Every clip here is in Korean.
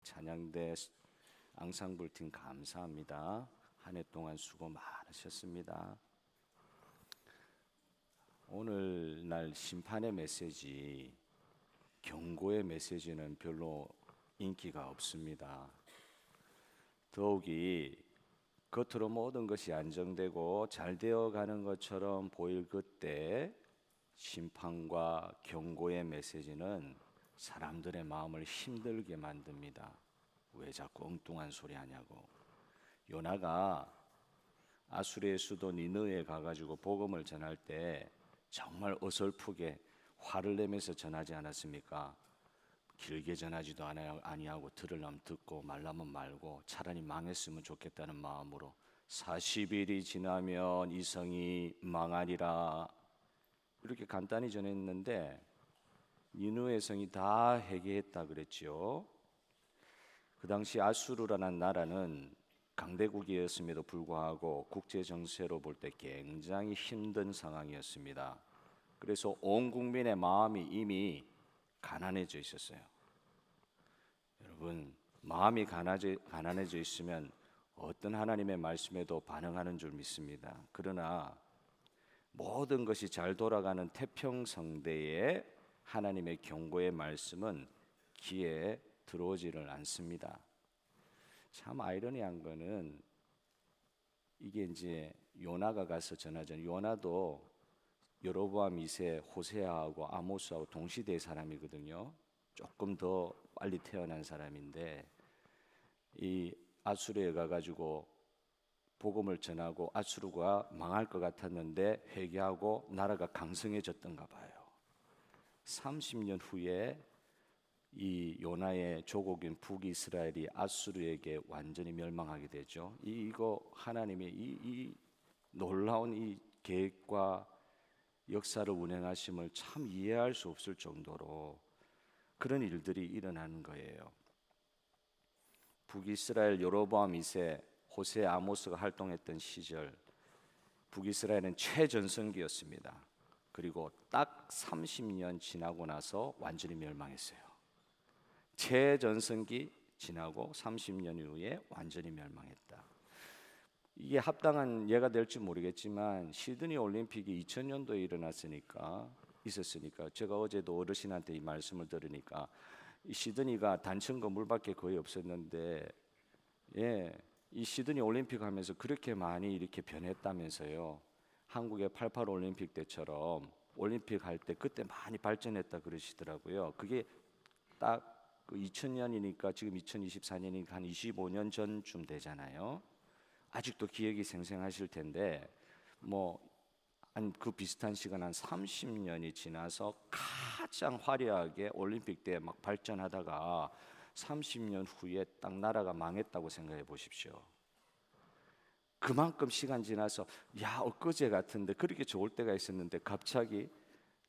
찬양대 앙상블팀 감사합니다. 한 해 동안 수고 많으셨습니다. 오늘날 심판의 메시지, 경고의 메시지는 별로 인기가 없습니다. 더욱이 겉으로 모든 것이 안정되고 잘 되어가는 것처럼 보일 그때 심판과 경고의 메시지는 사람들의 마음을 힘들게 만듭니다. 왜 자꾸 엉뚱한 소리 하냐고. 요나가 아수르의 수도 니느웨에 가가지고 복음을 전할 때 정말 어설프게 화를 내면서 전하지 않았습니까? 길게 전하지도 아니하고 들으려면 듣고 말라면 말고 차라리 망했으면 좋겠다는 마음으로 40일이 지나면 이 성이 망하리라 이렇게 간단히 전했는데 니느웨 성이 다 회개했다 그랬지요. 그 당시 아수르라는 나라는 강대국이었음에도 불구하고 국제 정세로 볼 때 굉장히 힘든 상황이었습니다. 그래서 온 국민의 마음이 이미 가난해져 있었어요. 여러분, 마음이 가난해져 있으면 어떤 하나님의 말씀에도 반응하는 줄 믿습니다. 그러나 모든 것이 잘 돌아가는 태평성대에 하나님의 경고의 말씀은 귀에 들어오지를 않습니다. 참 아이러니한 거는 이게 이제 요나가 가서 전하잖아요. 요나도 여로보암 2세 호세아하고 아모스하고 동시대의 사람이거든요. 조금 더 빨리 태어난 사람인데 이 아수르에 가가지고 복음을 전하고 아수르가 망할 것 같았는데 회개하고 나라가 강성해졌던가 봐요. 30년 후에 이 요나의 조국인 북이스라엘이 아수르에게 완전히 멸망하게 되죠. 이거 하나님의 이 놀라운 이 계획과 역사를 운행하심을 참 이해할 수 없을 정도로 그런 일들이 일어나는 거예요. 북이스라엘 여로보암 2세 호세 아모스가 활동했던 시절 북이스라엘은 최전성기였습니다. 그리고 딱 30년 지나고 나서 완전히 멸망했어요. 최전성기 지나고 30년 이후에 완전히 멸망했다. 이게 합당한 예가 될지 모르겠지만 시드니 올림픽이 2000년도에 있었으니까 제가 어제도 어르신한테 이 말씀을 들으니까 이 시드니가 단층 건물밖에 거의 없었는데 이 시드니 올림픽 하면서 그렇게 많이 이렇게 변했다면서요. 한국의 88 올림픽 때처럼 올림픽 할 때 그때 많이 발전했다 그러시더라고요. 그게 딱 2000년이니까 지금 2024년이니까 한 25년 전쯤 되잖아요. 아직도 기억이 생생하실 텐데 한 그 비슷한 시간 한 30년이 지나서 가장 화려하게 올림픽 때 막 발전하다가 30년 후에 딱 나라가 망했다고 생각해 보십시오. 그만큼 시간 지나서 엊그제 같은데 그렇게 좋을 때가 있었는데 갑자기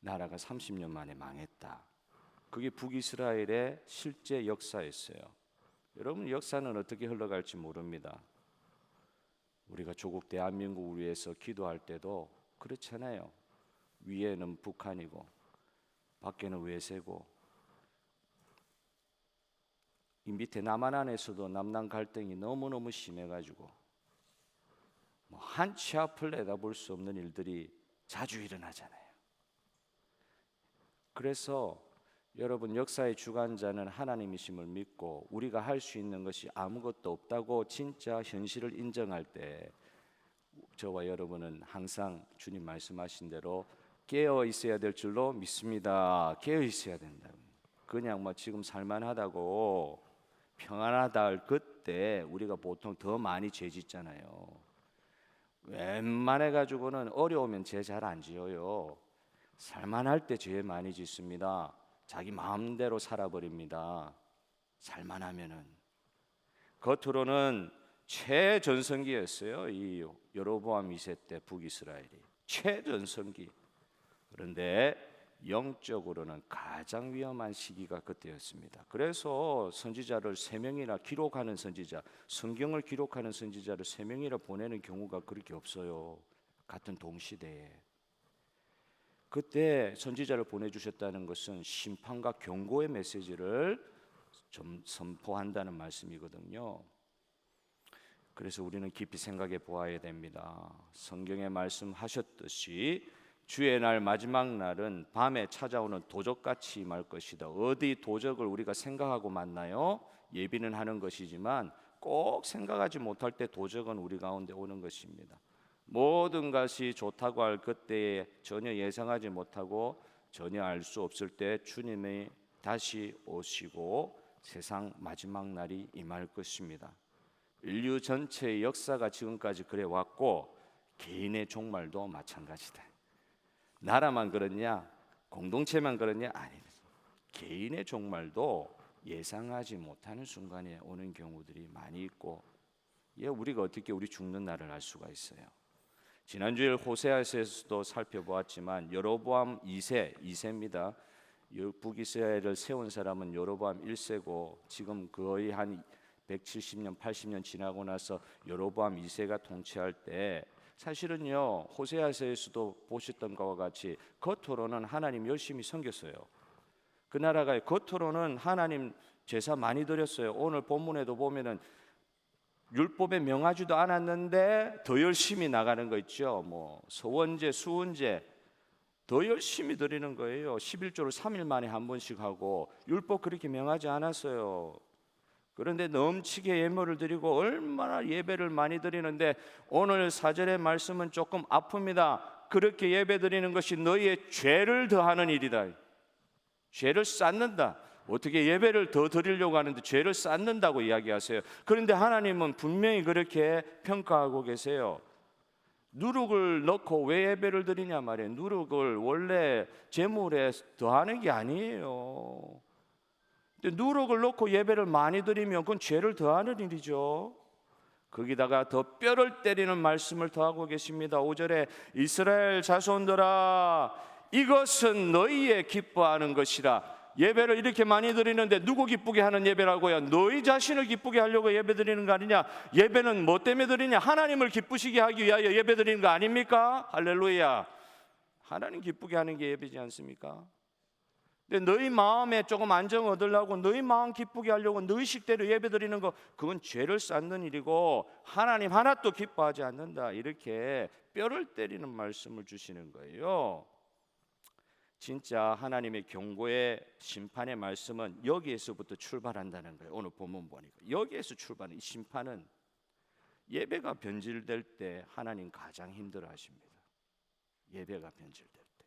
나라가 30년 만에 망했다. 그게 북이스라엘의 실제 역사였어요. 여러분, 역사는 어떻게 흘러갈지 모릅니다. 우리가 조국 대한민국을 위해서 기도할 때도 그렇잖아요. 위에는 북한이고 밖에는 외세고 이 밑에 남한 안에서도 남남 갈등이 너무너무 심해가지고 한 치 앞을 내다볼 수 없는 일들이 자주 일어나잖아요. 그래서 여러분, 역사의 주관자는 하나님이심을 믿고 우리가 할 수 있는 것이 아무것도 없다고 진짜 현실을 인정할 때 저와 여러분은 항상 주님 말씀하신 대로 깨어 있어야 될 줄로 믿습니다. 깨어 있어야 된다. 그냥 지금 살만하다고 평안하다 할 그때 우리가 보통 더 많이 죄 짓잖아요. 웬만해 가지고는 어려우면 죄 잘 안 지어요. 살만할 때 죄 많이 짓습니다. 자기 마음대로 살아버립니다. 살만하면은. 겉으로는 최전성기였어요. 이 여로보암 2세 때 북이스라엘이 최전성기. 그런데 영적으로는 가장 위험한 시기가 그때였습니다. 그래서 선지자를 3명이나 기록하는 선지자, 성경을 기록하는 선지자를 3명이나 보내는 경우가 그렇게 없어요. 같은 동시대에. 그때 선지자를 보내주셨다는 것은 심판과 경고의 메시지를 좀 선포한다는 말씀이거든요. 그래서 우리는 깊이 생각해 보아야 됩니다. 성경에 말씀하셨듯이 주의 날 마지막 날은 밤에 찾아오는 도적같이 임할 것이다. 어디 도적을 우리가 생각하고 만나요? 예비는 하는 것이지만 꼭 생각하지 못할 때 도적은 우리 가운데 오는 것입니다. 모든 것이 좋다고 할 그때에 전혀 예상하지 못하고 전혀 알 수 없을 때 주님이 다시 오시고 세상 마지막 날이 임할 것입니다. 인류 전체의 역사가 지금까지 그래 왔고 개인의 종말도 마찬가지다. 나라만 그렇냐? 공동체만 그렇냐? 아니다. 개인의 종말도 예상하지 못하는 순간에 오는 경우들이 많이 있고, 우리가 어떻게 우리 죽는 날을 알 수가 있어요? 지난주에 호세아서에서도 살펴보았지만 여로보암 2세입니다. 북이스라엘을 세운 사람은 여로보암 1세고 지금 거의 한 170년, 80년 지나고 나서 여로보암 2세가 통치할 때 사실은요, 호세아서에서도 보셨던 것과 같이 겉으로는 하나님 열심히 섬겼어요. 그 나라가 겉으로는 하나님 제사 많이 드렸어요. 오늘 본문에도 보면은 율법에 명하지도 않았는데 더 열심히 나가는 거 있죠. 뭐 서원제, 수은제 더 열심히 드리는 거예요. 11조를 3일 만에 한 번씩 하고 율법 그렇게 명하지 않았어요. 그런데 넘치게 예물을 드리고 얼마나 예배를 많이 드리는데 오늘 4절의 말씀은 조금 아픕니다. 그렇게 예배 드리는 것이 너희의 죄를 더하는 일이다. 죄를 쌓는다. 어떻게 예배를 더 드리려고 하는데 죄를 쌓는다고 이야기하세요. 그런데 하나님은 분명히 그렇게 평가하고 계세요. 누룩을 넣고 왜 예배를 드리냐 말이에요. 누룩을 원래 제물에 더하는 게 아니에요. 근데 누룩을 넣고 예배를 많이 드리면 그건 죄를 더하는 일이죠. 거기다가 더 뼈를 때리는 말씀을 더하고 계십니다. 5절에 이스라엘 자손들아 이것은 너희의 기뻐하는 것이라. 예배를 이렇게 많이 드리는데 누구 기쁘게 하는 예배라고요? 너희 자신을 기쁘게 하려고 예배 드리는 거 아니냐? 예배는 뭐 때문에 드리냐? 하나님을 기쁘시게 하기 위하여 예배 드리는 거 아닙니까? 할렐루야. 하나님 기쁘게 하는 게 예배지 않습니까? 근데 너희 마음에 조금 안정 얻으려고 너희 마음 기쁘게 하려고 너희 식대로 예배 드리는 거, 그건 죄를 쌓는 일이고 하나님 하나도 기뻐하지 않는다. 이렇게 뼈를 때리는 말씀을 주시는 거예요. 진짜 하나님의 경고의 심판의 말씀은 여기에서부터 출발한다는 거예요. 오늘 본문 보니까 여기에서 출발하는 이 심판은 예배가 변질될 때 하나님 가장 힘들어하십니다. 예배가 변질될 때.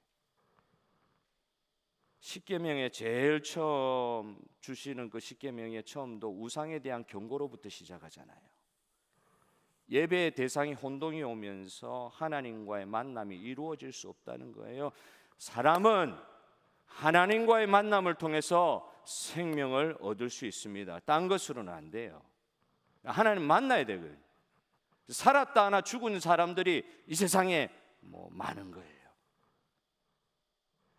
십계명에 제일 처음 주시는 그 십계명의 처음도 우상에 대한 경고로부터 시작하잖아요. 예배의 대상이 혼동이 오면서 하나님과의 만남이 이루어질 수 없다는 거예요. 사람은 하나님과의 만남을 통해서 생명을 얻을 수 있습니다. 딴 것으로는 안 돼요. 하나님 만나야 되거든요. 살았다 하나 죽은 사람들이 이 세상에 많은 거예요.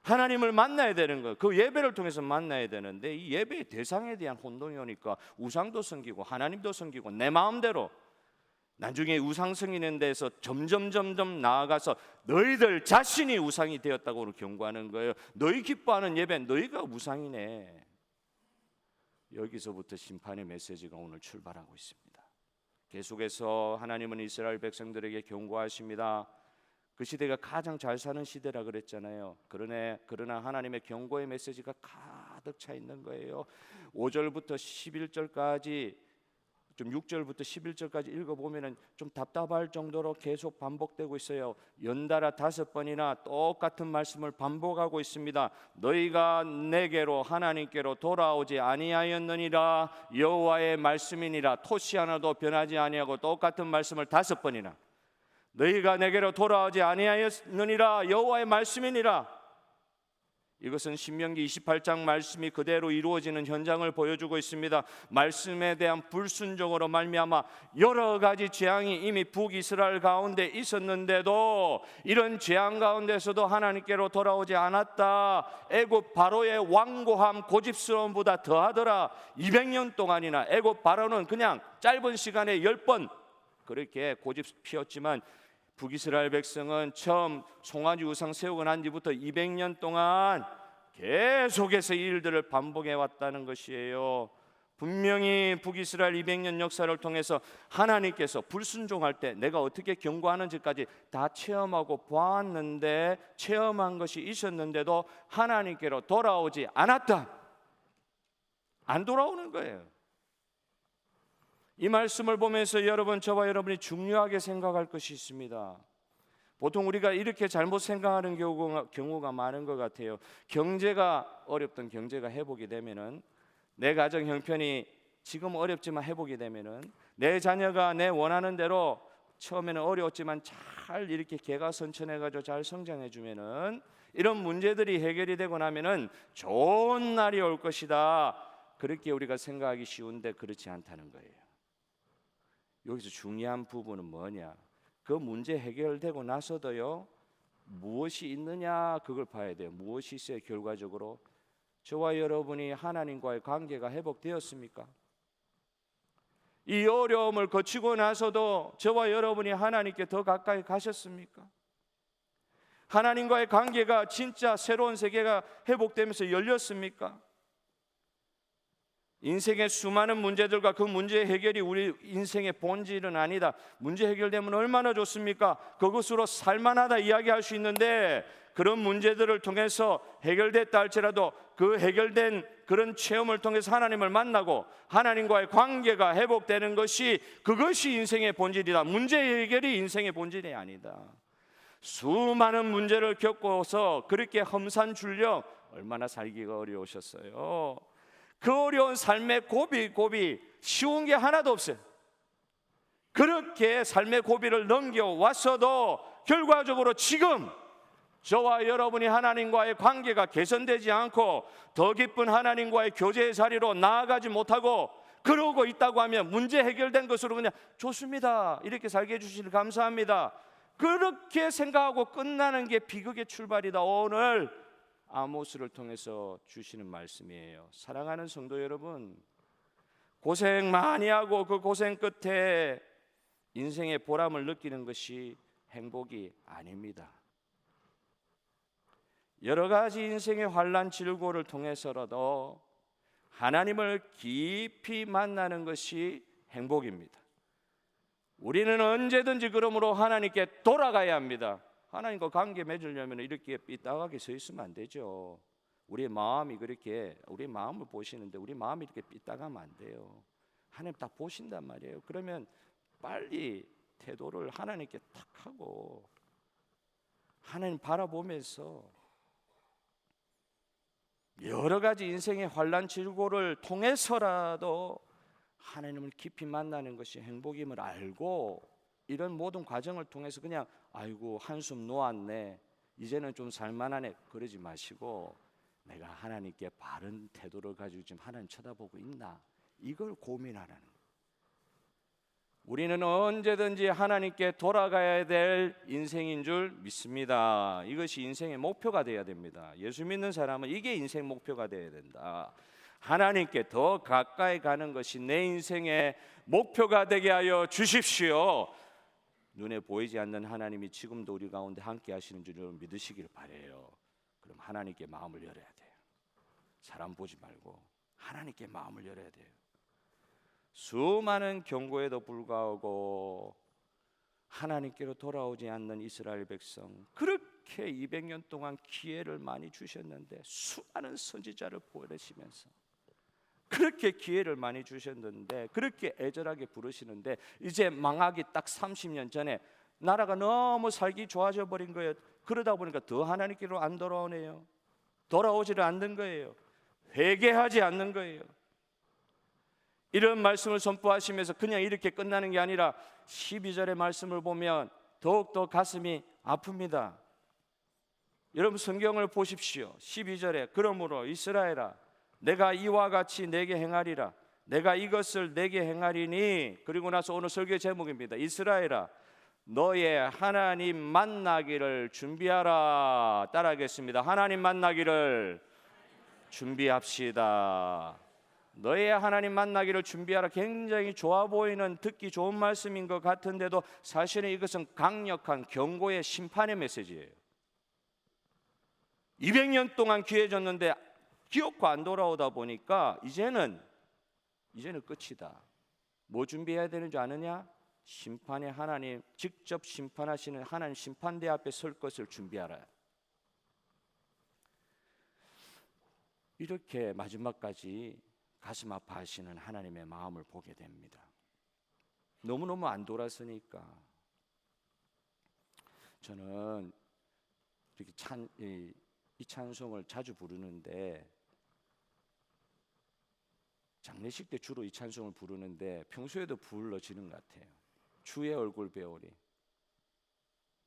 하나님을 만나야 되는 거예요. 그 예배를 통해서 만나야 되는데 이 예배의 대상에 대한 혼동이 오니까 우상도 섬기고 하나님도 섬기고 내 마음대로 나중에 우상 섬기는 데서 점점 나아가서 너희들 자신이 우상이 되었다고 오늘 경고하는 거예요. 너희 기뻐하는 예배 너희가 우상이네. 여기서부터 심판의 메시지가 오늘 출발하고 있습니다. 계속해서 하나님은 이스라엘 백성들에게 경고하십니다. 그 시대가 가장 잘 사는 시대라 그랬잖아요. 그러나 하나님의 경고의 메시지가 가득 차 있는 거예요. 5절부터 11절까지 좀 6절부터 11절까지 읽어보면 좀 답답할 정도로 계속 반복되고 있어요. 연달아 5번이나 똑같은 말씀을 반복하고 있습니다. 너희가 내게로 하나님께로 돌아오지 아니하였느니라. 여호와의 말씀이니라. 토시 하나도 변하지 아니하고 똑같은 말씀을 5번이나. 너희가 내게로 돌아오지 아니하였느니라. 여호와의 말씀이니라. 이것은 신명기 28장 말씀이 그대로 이루어지는 현장을 보여주고 있습니다. 말씀에 대한 불순종으로 말미암아 여러 가지 재앙이 이미 북이스라엘 가운데 있었는데도 이런 재앙 가운데서도 하나님께로 돌아오지 않았다. 애굽 바로의 완고함 고집스러움보다 더하더라. 200년 동안이나 애굽 바로는 그냥 짧은 시간에 10번 그렇게 고집 피웠지만 북이스라엘 백성은 처음 송아지 우상 세우고 난 뒤부터 200년 동안 계속해서 이 일들을 반복해 왔다는 것이에요. 분명히 북이스라엘 200년 역사를 통해서 하나님께서 불순종할 때 내가 어떻게 경고하는지까지 다 체험하고 보았는데, 체험한 것이 있었는데도 하나님께로 돌아오지 않았다. 안 돌아오는 거예요. 이 말씀을 보면서 여러분, 저와 여러분이 중요하게 생각할 것이 있습니다. 보통 우리가 이렇게 잘못 생각하는 경우가 많은 것 같아요. 경제가 어렵던 경제가 회복이 되면은, 내 가정 형편이 지금 어렵지만 회복이 되면은, 내 자녀가 내 원하는 대로 처음에는 어려웠지만 잘 이렇게 개가선천해가지고 잘 성장해 주면은, 이런 문제들이 해결이 되고 나면은 좋은 날이 올 것이다. 그렇게 우리가 생각하기 쉬운데 그렇지 않다는 거예요. 여기서 중요한 부분은 뭐냐? 그 문제 해결되고 나서도요, 무엇이 있느냐, 그걸 봐야 돼요. 무엇이 있어야 결과적으로 저와 여러분이 하나님과의 관계가 회복되었습니까? 이 어려움을 거치고 나서도 저와 여러분이 하나님께 더 가까이 가셨습니까? 하나님과의 관계가 진짜 새로운 세계가 회복되면서 열렸습니까? 인생의 수많은 문제들과 그 문제 해결이 우리 인생의 본질은 아니다. 문제 해결되면 얼마나 좋습니까? 그것으로 살만하다 이야기할 수 있는데, 그런 문제들을 통해서 해결됐다 할지라도 그 해결된 그런 체험을 통해서 하나님을 만나고 하나님과의 관계가 회복되는 것이, 그것이 인생의 본질이다. 문제 해결이 인생의 본질이 아니다. 수많은 문제를 겪고서 그렇게 험산줄려 얼마나 살기가 어려우셨어요. 그 어려운 삶의 고비 쉬운 게 하나도 없어요. 그렇게 삶의 고비를 넘겨왔어도 결과적으로 지금 저와 여러분이 하나님과의 관계가 개선되지 않고 더 깊은 하나님과의 교제의 자리로 나아가지 못하고 그러고 있다고 하면, 문제 해결된 것으로 그냥 좋습니다, 이렇게 살게 해주시니 감사합니다, 그렇게 생각하고 끝나는 게 비극의 출발이다. 오늘 아모스를 통해서 주시는 말씀이에요. 사랑하는 성도 여러분, 고생 많이 하고 그 고생 끝에 인생의 보람을 느끼는 것이 행복이 아닙니다. 여러 가지 인생의 환난 질고를 통해서라도 하나님을 깊이 만나는 것이 행복입니다. 우리는 언제든지 그러므로 하나님께 돌아가야 합니다. 하나님과 관계 맺으려면 이렇게 삐딱하게 서 있으면 안 되죠. 우리의 마음이 그렇게, 우리 마음을 보시는데 우리 마음이 이렇게 삐딱하면 안 돼요. 하나님 다 보신단 말이에요. 그러면 빨리 태도를 하나님께 탁 하고 하나님 바라보면서 여러 가지 인생의 환난 질고를 통해서라도 하나님을 깊이 만나는 것이 행복임을 알고, 이런 모든 과정을 통해서 그냥 아이고 한숨 놓았네, 이제는 좀 살만하네, 그러지 마시고 내가 하나님께 바른 태도를 가지고 지금 하나님 쳐다보고 있나, 이걸 고민하라는 거예요. 우리는 언제든지 하나님께 돌아가야 될 인생인 줄 믿습니다. 이것이 인생의 목표가 되어야 됩니다. 예수 믿는 사람은 이게 인생 목표가 되어야 된다. 하나님께 더 가까이 가는 것이 내 인생의 목표가 되게 하여 주십시오. 눈에 보이지 않는 하나님이 지금도 우리 가운데 함께 하시는 줄을 믿으시길 바라요. 그럼 하나님께 마음을 열어야 돼요. 사람 보지 말고 하나님께 마음을 열어야 돼요. 수많은 경고에도 불구하고 하나님께로 돌아오지 않는 이스라엘 백성, 그렇게 200년 동안 기회를 많이 주셨는데, 수많은 선지자를 보내시면서 그렇게 기회를 많이 주셨는데, 그렇게 애절하게 부르시는데, 이제 망하기 딱 30년 전에 나라가 너무 살기 좋아져 버린 거예요. 그러다 보니까 더 하나님께로 안 돌아오네요. 돌아오지를 않는 거예요. 회개하지 않는 거예요. 이런 말씀을 선포하시면서 그냥 이렇게 끝나는 게 아니라 12절의 말씀을 보면 더욱더 가슴이 아픕니다. 여러분 성경을 보십시오. 12절에 그러므로 이스라엘아, 내가 이와 같이 내게 행하리라. 내가 이것을 내게 행하리니, 그리고 나서 오늘 설교 제목입니다. 이스라엘아, 너의 하나님 만나기를 준비하라. 따라하겠습니다. 하나님 만나기를 준비합시다. 너의 하나님 만나기를 준비하라. 굉장히 좋아 보이는, 듣기 좋은 말씀인 것 같은데도 사실은 이것은 강력한 경고의 심판의 메시지예요. 200년 동안 기회 줬는데 기어코 안 돌아오다 보니까 이제는 이제는 끝이다. 뭐 준비해야 되는 줄 아느냐? 심판의 하나님, 직접 심판하시는 하나님 심판대 앞에 설 것을 준비하라. 이렇게 마지막까지 가슴 아파하시는 하나님의 마음을 보게 됩니다. 너무너무 안 돌아서니까. 저는 이렇게 이 찬송을 자주 부르는데, 장례식 때 주로 이 찬송을 부르는데 평소에도 불러지는 것 같아요. 주의 얼굴 배우리,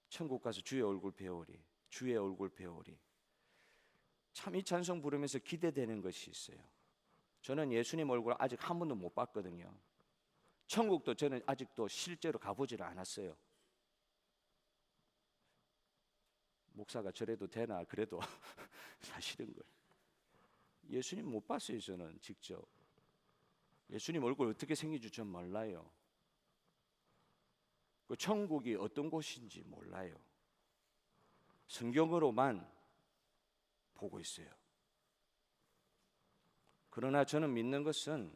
천국 가서 주의 얼굴 배우리, 주의 얼굴 배우리. 참 이 찬송 부르면서 기대되는 것이 있어요. 저는 예수님 얼굴 아직 한 번도 못 봤거든요. 천국도 저는 아직도 실제로 가보지를 않았어요. 목사가 저래도 되나 그래도 사실인 걸. 예수님 못 봤어요. 저는 직접 예수님 얼굴 어떻게 생긴지 전 몰라요. 그 천국이 어떤 곳인지 몰라요. 성경으로만 보고 있어요. 그러나 저는 믿는 것은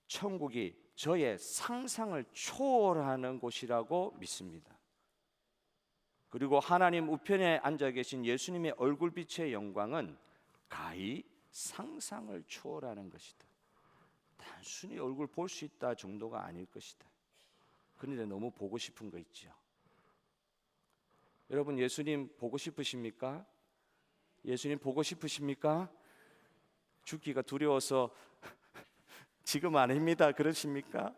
천국이 저의 상상을 초월하는 곳이라고 믿습니다. 그리고 하나님 우편에 앉아 계신 예수님의 얼굴빛의 영광은 가히 상상을 초월하는 것이다. 단순히 얼굴 볼 수 있다 정도가 아닐 것이다. 그런데 너무 보고 싶은 거 있죠. 여러분, 예수님 보고 싶으십니까? 예수님 보고 싶으십니까? 죽기가 두려워서 지금 아닙니다 그러십니까?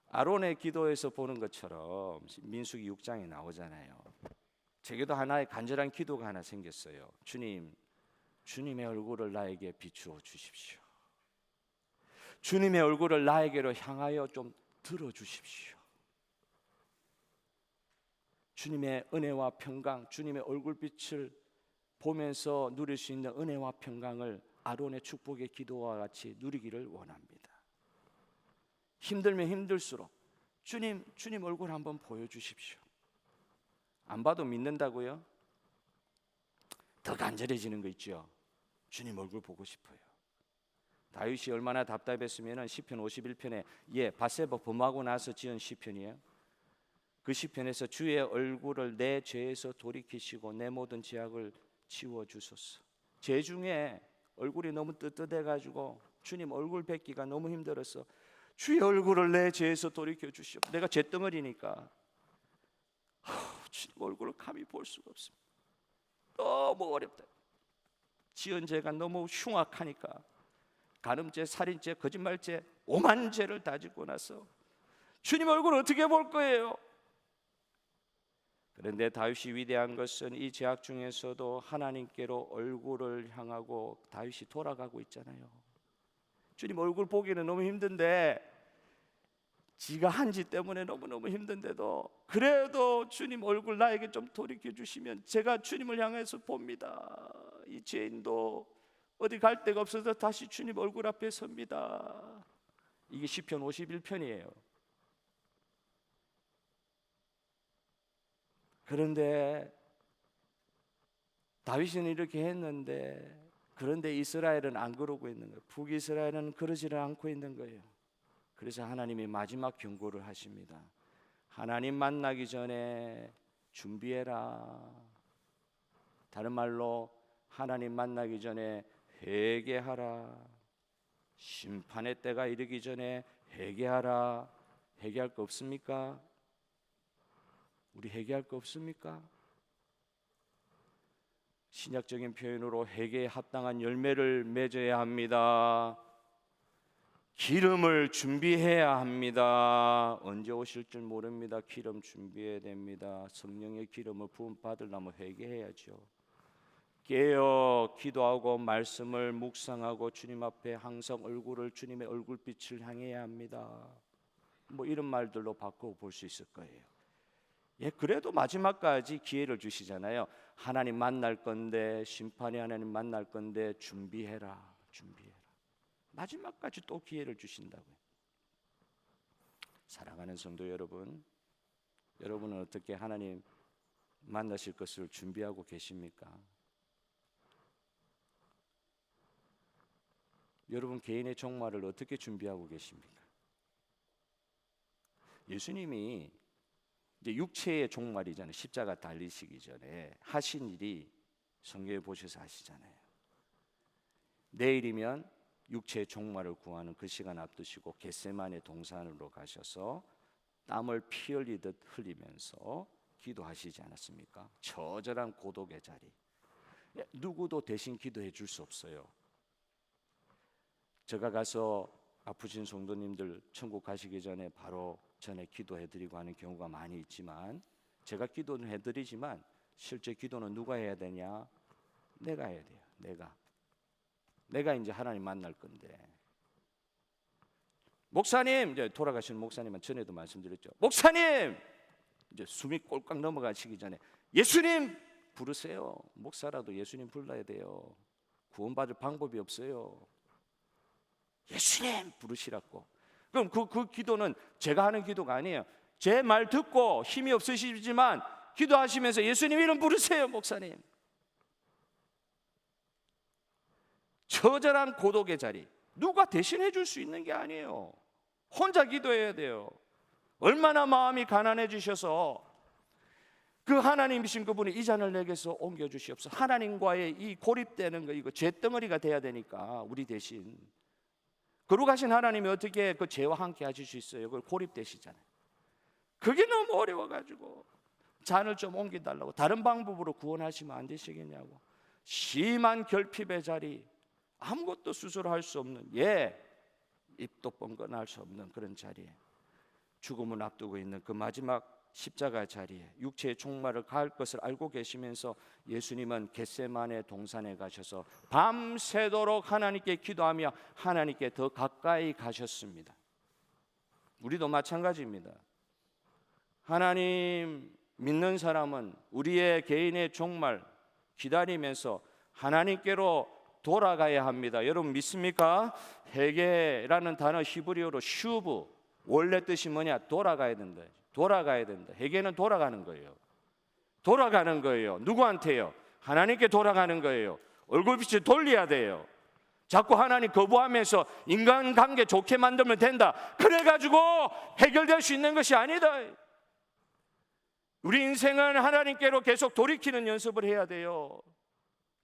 아론의 기도에서 보는 것처럼 민수기 6장에 나오잖아요. 제게도 하나의 간절한 기도가 하나 생겼어요. 주님, 주님의 얼굴을 나에게 비추어 주십시오. 주님의 얼굴을 나에게로 향하여 좀 들어주십시오. 주님의 은혜와 평강, 주님의 얼굴빛을 보면서 누릴 수 있는 은혜와 평강을 아론의 축복의 기도와 같이 누리기를 원합니다. 힘들면 힘들수록 주님 얼굴 한번 보여주십시오. 안 봐도 믿는다고요? 더 간절해지는 거 있죠. 주님 얼굴 보고 싶어요. 다윗이 얼마나 답답했으면 시편 51편에 밧세바 범하고 나서 지은 시편이에요. 그 시편에서 주의 얼굴을 내 죄에서 돌이키시고 내 모든 죄악을 지워주소서. 죄 중에 얼굴이 너무 떳떳해가지고 주님 얼굴 뵙기가 너무 힘들어서 주의 얼굴을 내 죄에서 돌이켜 주시오. 내가 죄덩어리니까 주님 얼굴을 감히 볼 수가 없습니다. 너무 어렵다. 지은 죄가 너무 흉악하니까 간음죄, 살인죄, 거짓말죄, 오만 죄를 다 짓고 나서 주님 얼굴을 어떻게 볼 거예요? 그런데 다윗이 위대한 것은 이 죄악 중에서도 하나님께로 얼굴을 향하고 다윗이 돌아가고 있잖아요. 주님 얼굴 보기는 너무 힘든데, 지가 한 짓 때문에 너무너무 힘든데도 그래도 주님 얼굴 나에게 좀 돌이켜 주시면 제가 주님을 향해서 봅니다. 이 죄인도 어디 갈 데가 없어서 다시 주님 얼굴 앞에 섭니다. 이게 시편 51편이에요. 그런데 다윗은 이렇게 했는데, 그런데 이스라엘은 안 그러고 있는 거예요. 북이스라엘은 그러지를 않고 있는 거예요. 그래서 하나님이 마지막 경고를 하십니다. 하나님 만나기 전에 준비해라. 다른 말로 하나님 만나기 전에 회개하라. 심판의 때가 이르기 전에 회개하라. 회개할 거 없습니까? 우리 회개할 거 없습니까? 신약적인 표현으로 회개에 합당한 열매를 맺어야 합니다. 기름을 준비해야 합니다. 언제 오실 줄 모릅니다. 기름 준비해야 됩니다. 성령의 기름을 부음 받으려면 회개해야죠. 깨어 기도하고 말씀을 묵상하고 주님 앞에 항상 얼굴을, 주님의 얼굴빛을 향해야 합니다. 뭐 이런 말들로 바꿔 볼 수 있을 거예요. 그래도 마지막까지 기회를 주시잖아요. 하나님 만날 건데, 심판의 하나님 만날 건데 준비해라. 마지막까지 또 기회를 주신다고요. 사랑하는 성도 여러분, 여러분은 어떻게 하나님 만나실 것을 준비하고 계십니까? 여러분 개인의 종말을 어떻게 준비하고 계십니까? 예수님이 이제 육체의 종말이잖아요. 십자가 달리시기 전에 하신 일이 성경에 보셔서 아시잖아요. 내일이면 육체의 종말을 구하는 그 시간 앞두시고 겟세마네 동산으로 가셔서 땀을 피 흘리듯 흘리면서 기도하시지 않았습니까? 처절한 고독의 자리. 누구도 대신 기도해 줄 수 없어요. 제가 가서 아프신 성도님들 천국 가시기 전에 바로 전에 기도해 드리고 하는 경우가 많이 있지만, 제가 기도는 해 드리지만 실제 기도는 누가 해야 되냐? 내가 해야 돼요. 내가 이제 하나님 만날 건데, 목사님, 이제 돌아가신 목사님은 전에도 말씀드렸죠. 목사님, 이제 숨이 꼴깍 넘어가시기 전에 예수님 부르세요. 목사라도 예수님 불러야 돼요. 구원받을 방법이 없어요. 예수님 부르시라고. 그럼 그 기도는 제가 하는 기도가 아니에요. 제 말 듣고 힘이 없으시지만 기도하시면서 예수님 이름 부르세요, 목사님. 처절한 고독의 자리, 누가 대신해 줄 수 있는 게 아니에요. 혼자 기도해야 돼요. 얼마나 마음이 가난해지셔서 그 하나님이신 그분이 이 잔을 내게서 옮겨 주시옵소서. 하나님과의 이 고립되는 거, 이거 죄덩어리가 돼야 되니까 우리 대신. 거룩하신 하나님이 어떻게 그 죄와 함께 하실 수 있어요? 그걸 고립되시잖아요. 그게 너무 어려워가지고 잔을 좀 옮겨달라고, 다른 방법으로 구원하시면 안 되시겠냐고. 심한 결핍의 자리, 아무것도 수술할 수 없는, 입도 뻥긋할 수 없는 그런 자리에, 죽음을 앞두고 있는 그 마지막 십자가 자리에 육체의 종말을 가할 것을 알고 계시면서 예수님은 겟세마네 동산에 가셔서 밤새도록 하나님께 기도하며 하나님께 더 가까이 가셨습니다. 우리도 마찬가지입니다. 하나님 믿는 사람은 우리의 개인의 종말 기다리면서 하나님께로 돌아가야 합니다. 여러분 믿습니까? 회개라는 단어 히브리어로 슈브, 원래 뜻이 뭐냐? 돌아가야 된다. 돌아가야 된다. 회개는 돌아가는 거예요. 돌아가는 거예요. 누구한테요? 하나님께 돌아가는 거예요. 얼굴빛을 돌려야 돼요. 자꾸 하나님 거부하면서 인간관계 좋게 만들면 된다, 그래가지고 해결될 수 있는 것이 아니다. 우리 인생은 하나님께로 계속 돌이키는 연습을 해야 돼요.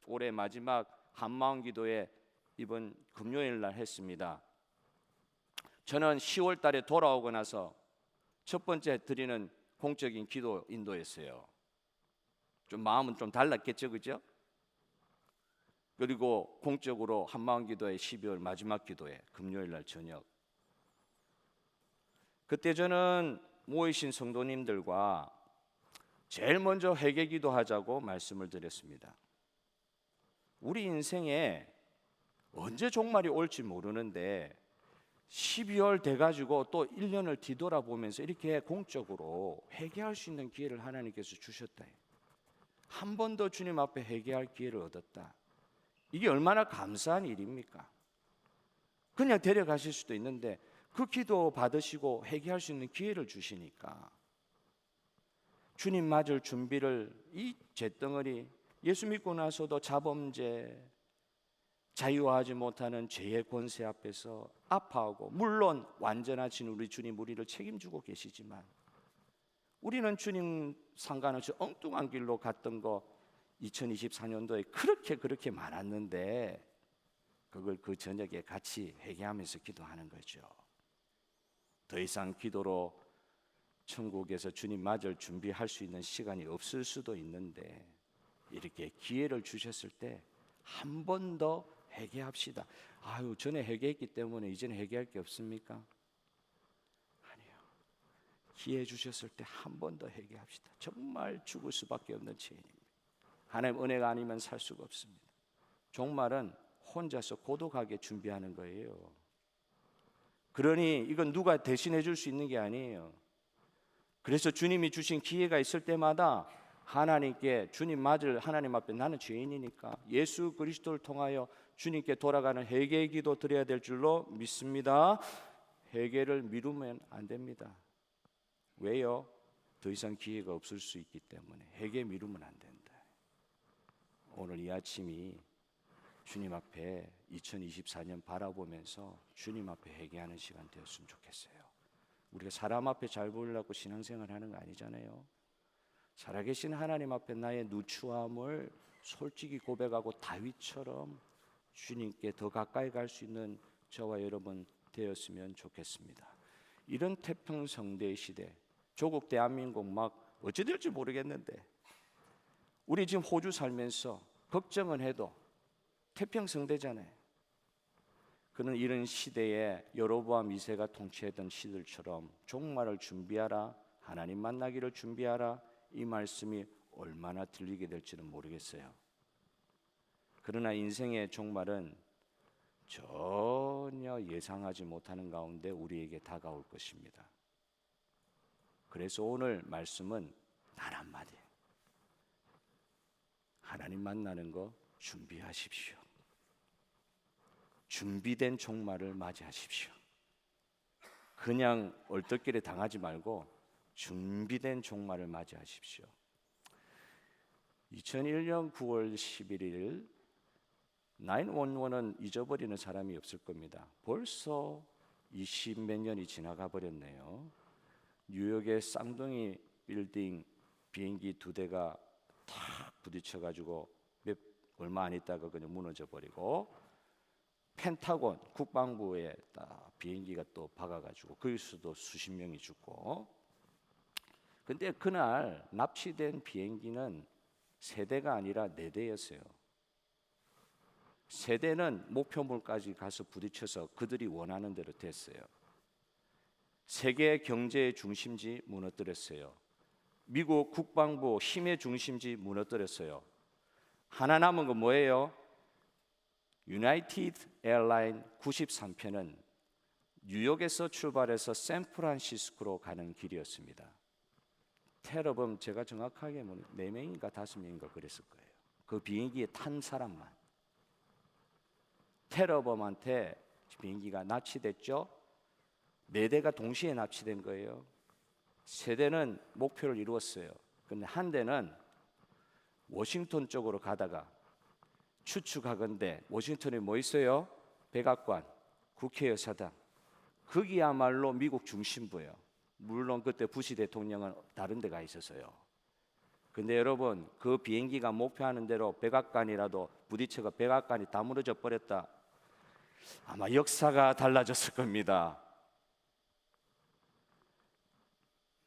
올해 마지막 한마음 기도회 이번 금요일 날 했습니다. 저는 10월 달에 돌아오고 나서 첫 번째 드리는 공적인 기도 인도였어요. 좀 마음은 좀 달랐겠죠, 그죠? 그리고 공적으로 한마음 기도회 12월 마지막 기도회 금요일 날 저녁, 그때 저는 모이신 성도님들과 제일 먼저 회개 기도하자고 말씀을 드렸습니다. 우리 인생에 언제 종말이 올지 모르는데 12월 돼가지고 또 1년을 뒤돌아보면서 이렇게 공적으로 회개할 수 있는 기회를 하나님께서 주셨다. 한 번 더 주님 앞에 회개할 기회를 얻었다. 이게 얼마나 감사한 일입니까? 그냥 데려가실 수도 있는데 그 기도 받으시고 회개할 수 있는 기회를 주시니까 주님 맞을 준비를, 이 잿덩어리, 예수 믿고 나서도 자범죄, 자유하지 못하는 죄의 권세 앞에서 아파하고, 물론 완전하신 우리 주님 우리를 책임지고 계시지만 우리는 주님 상관없이 엉뚱한 길로 갔던 거 2024년도에 그렇게 많았는데 그걸 그 저녁에 같이 회개하면서 기도하는 거죠. 더 이상 기도로 천국에서 주님 맞을 준비할 수 있는 시간이 없을 수도 있는데 이렇게 기회를 주셨을 때 한 번 더 회개합시다. 아유, 전에 회개했기 때문에 이제는 회개할 게 없습니까? 아니요. 기회 주셨을 때 한 번 더 회개합시다. 정말 죽을 수밖에 없는 죄인입니다. 하나님 은혜가 아니면 살 수가 없습니다. 종말은 혼자서 고독하게 준비하는 거예요. 그러니 이건 누가 대신해 줄 수 있는 게 아니에요. 그래서 주님이 주신 기회가 있을 때마다 하나님께, 주님 맞을 하나님 앞에 나는 죄인이니까 예수 그리스도를 통하여 주님께 돌아가는 회개의 기도 드려야 될 줄로 믿습니다. 회개를 미루면 안 됩니다. 왜요? 더 이상 기회가 없을 수 있기 때문에 회개 미루면 안 된다. 오늘 이 아침이 주님 앞에 2024년 바라보면서 주님 앞에 회개하는 시간 되었으면 좋겠어요. 우리가 사람 앞에 잘 보이려고 신앙생활 하는 거 아니잖아요. 살아계신 하나님 앞에 나의 누추함을 솔직히 고백하고 다윗처럼 주님께 더 가까이 갈 수 있는 저와 여러분 되었으면 좋겠습니다. 이런 태평성대 시대, 조국 대한민국 막 어찌 될지 모르겠는데 우리 지금 호주 살면서 걱정은 해도 태평성대잖아요. 그는 이런 시대에 여로보암 2세가 통치했던 시들처럼 종말을 준비하라, 하나님 만나기를 준비하라, 이 말씀이 얼마나 들리게 될지는 모르겠어요. 그러나 인생의 종말은 전혀 예상하지 못하는 가운데 우리에게 다가올 것입니다. 그래서 오늘 말씀은 단 한마디, 하나님 만나는 거 준비하십시오. 준비된 종말을 맞이하십시오. 그냥 얼떨결에 당하지 말고 준비된 종말을 맞이하십시오. 2001년 9월 11일 911은 잊어버리는 사람이 없을 겁니다. 벌써 20몇 년이 지나가 버렸네요. 뉴욕의 쌍둥이 빌딩 비행기 2대가 탁 부딪혀가지고 얼마 안 있다가 그냥 무너져 버리고, 펜타곤 국방부에 비행기가 또 박아가지고 거기서도 수십 명이 죽고. 근데 그날 납치된 비행기는 3대가 아니라 4대였어요. 3대는 목표물까지 가서 부딪혀서 그들이 원하는 대로 됐어요. 세계 경제의 중심지 무너뜨렸어요. 미국 국방부 힘의 중심지 무너뜨렸어요. 하나 남은 건 뭐예요? 유나이티드 에어라인 93편은 뉴욕에서 출발해서 샌프란시스코로 가는 길이었습니다. 테러범 제가 정확하게 4명인가 5명인가 그랬을 거예요. 그 비행기에 탄 사람만. 테러범한테 비행기가 납치됐죠. 4대가 동시에 납치된 거예요. 3대는 목표를 이루었어요. 근데 한 대는 워싱턴 쪽으로 가다가 추측하건대 워싱턴에 뭐 있어요? 백악관, 국회의사당, 거기야말로 미국 중심부예요. 물론 그때 부시 대통령은 다른 데 가 있었어요. 근데 여러분, 그 비행기가 목표하는 대로 백악관이라도 부딪혀가 백악관이 다 무너져 버렸다, 아마 역사가 달라졌을 겁니다.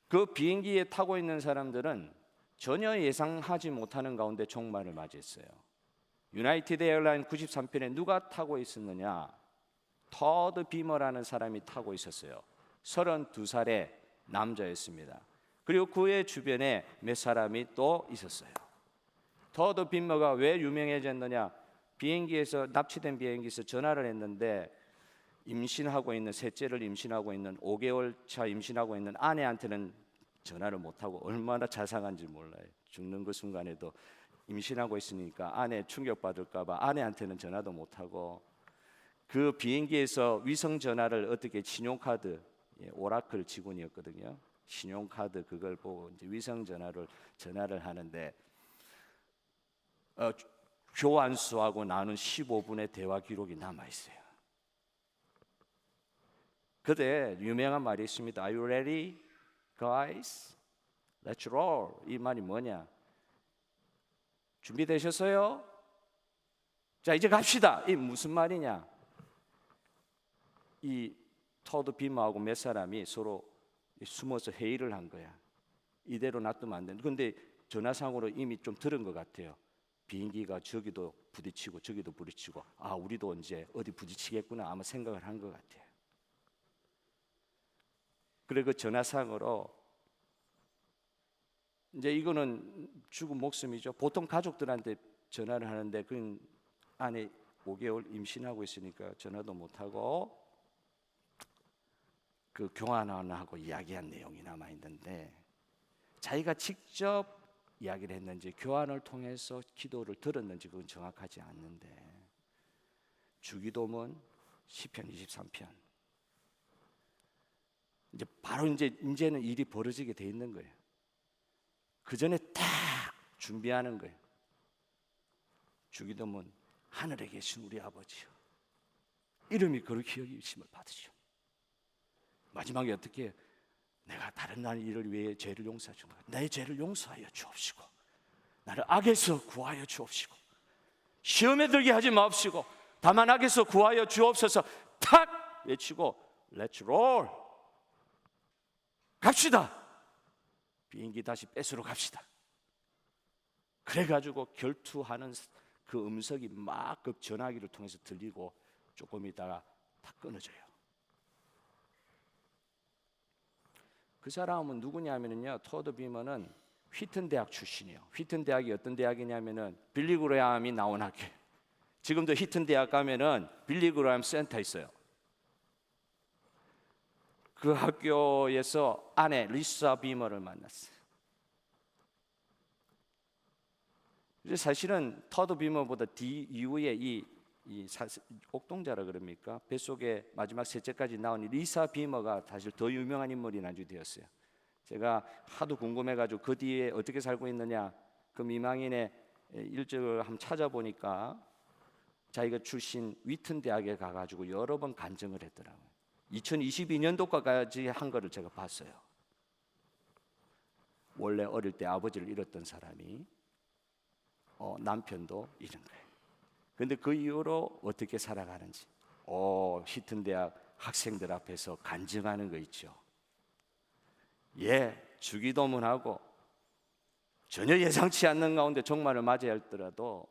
그 비행기에 타고 있는 사람들은 전혀 예상하지 못하는 가운데 종말을 맞이했어요. 유나이티드 에어라인 93편에 누가 타고 있었느냐? 터드 비머라는 사람이 타고 있었어요. 32살의 남자였습니다. 그리고 그의 주변에 몇 사람이 또 있었어요. 터드 비머가 왜 유명해졌느냐? 비행기에서 납치된 비행기에서 전화를 했는데 임신하고 있는, 셋째를 임신하고 있는, 5개월 차 임신하고 있는 아내한테는 전화를 못하고, 얼마나 자상한지 몰라요. 죽는 그 순간에도 임신하고 있으니까 아내 충격받을까 봐 아내한테는 전화도 못하고, 그 비행기에서 위성 전화를 어떻게, 신용카드, 오라클 직원이었거든요. 신용카드 그걸 보고 이제 위성 전화를 하는데 교환수하고 나눈 15분의 대화 기록이 남아 있어요. 그때 유명한 말이 있습니다. Are you ready, guys? Let's roll. 이 말이 뭐냐? 준비되셨어요? 자, 이제 갑시다. 이 무슨 말이냐? 이 터드 비머하고 몇 사람이 서로 숨어서 회의를 한 거야. 이대로 놔두면 안 된다. 근데 전화상으로 이미 좀 들은 것 같아요. 비행기가 저기도 부딪히고 저기도 부딪히고, 아, 우리도 이제 어디 부딪히겠구나 아마 생각을 한 것 같아요. 그래 그 전화상으로 이제 이거는 죽은 목숨이죠. 보통 가족들한테 전화를 하는데 그 아내 5개월 임신하고 있으니까 전화도 못 하고 그 교환하고 이야기한 내용이 남아 있는데, 자기가 직접 이야기를 했는지 교환을 통해서 기도를 들었는지 그건 정확하지 않는데, 주기도문 시편 23편 이제 바로 이제는 일이 벌어지게 돼 있는 거예요. 그 전에 딱 준비하는 거예요. 주기도문 하늘에 계신 우리 아버지요, 이름이 거룩히 여기심을 받으시오. 마지막에 어떻게, 내가 다른 날 일을 위해 죄를 용서해 주는 거야. 내 죄를 용서하여 주옵시고 나를 악에서 구하여 주옵시고 시험에 들게 하지 마옵시고 다만 악에서 구하여 주옵소서 탁 외치고 Let's roll, 갑시다. 비행기 다시 뺏으러 갑시다. 그래가지고 결투하는 그 음성이 막 그 전화기를 통해서 들리고 조금 있다가 다 끊어져요. 그 사람은 누구냐면요, 토드 비머는 휘튼 대학 출신이에요. 휘튼 대학이 어떤 대학이냐면은 빌리 그레함이 나온 학교. 지금도 휘튼 대학 가면은 빌리 그레함 센터 있어요. 그 학교에서 아내 리사 비머를 만났어요. 사실은 토드 비머보다 뒤 이후에 이 옥동자라 그럽니까? 뱃속에 마지막 셋째까지 나온 리사 비머가 사실 더 유명한 인물이 나중에 되었어요. 제가 하도 궁금해가지고 그 뒤에 어떻게 살고 있느냐, 그 미망인의 일적을 한번 찾아보니까 자기가 출신 위튼 대학에 가가지고 여러 번 간증을 했더라고요. 2022년도까지 한 거를 제가 봤어요. 원래 어릴 때 아버지를 잃었던 사람이 남편도 잃은 거예요. 그런데 그 이후로 어떻게 살아가는지 휘튼 대학 학생들 앞에서 간증하는 거 있죠. 주기도문하고 전혀 예상치 않는 가운데 종말을 맞이할 때라도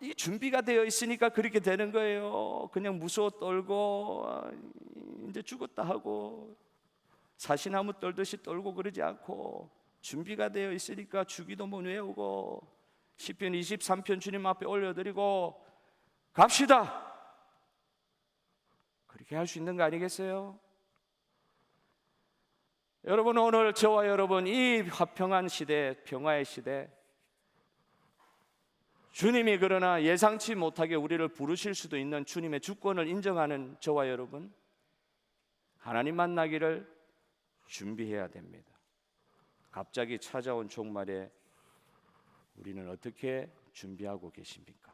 이 준비가 되어 있으니까 그렇게 되는 거예요. 그냥 무서워 떨고 이제 죽었다 하고 사시나무 떨듯이 떨고 그러지 않고 준비가 되어 있으니까 주기도문 외우고 시편 23편 주님 앞에 올려드리고 갑시다. 그렇게 할 수 있는 거 아니겠어요? 여러분, 오늘 저와 여러분 이 화평한 시대, 평화의 시대, 주님이 그러나 예상치 못하게 우리를 부르실 수도 있는 주님의 주권을 인정하는 저와 여러분, 하나님 만나기를 준비해야 됩니다. 갑자기 찾아온 종말에 우리는 어떻게 준비하고 계십니까?